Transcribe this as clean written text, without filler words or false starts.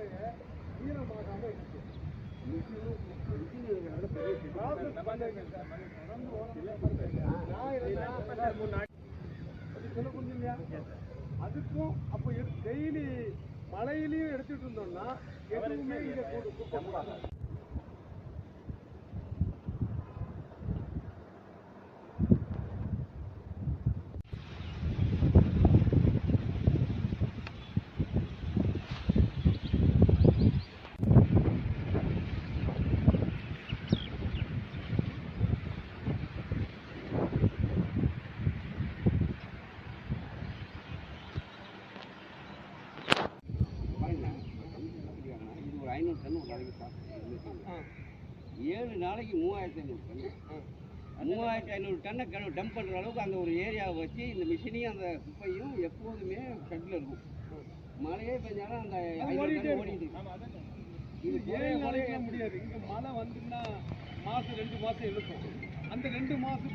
குப்பையை ஈரமாகாம இருக்கு. அதுக்கும் அப்போ டெய்லி மழையிலையும் எடுத்துட்டு இருந்தோம்னா எதுவுமே இங்க கூடாது. இது ஒரு 500 டன் ஒரு நாளைக்கு சாப்பிட்டு 7 நாளைக்கு 3500 டன். 3500 டன்னை டம்ப் பண்ணுற அளவுக்கு அந்த ஒரு ஏரியாவை வச்சு இந்த மிஷினையும் அந்த குப்பையும் எப்போதுமே ஷெட்டில் இருக்கும். மழையே பெஞ்சாலும் அந்த ஓடிட்டு இது 7 நாளைக்கு முடியாது. இங்கே மழை வந்துன்னா மாதம் 2 மாதம் இழுக்கும். அந்த 2 மாதத்துக்கு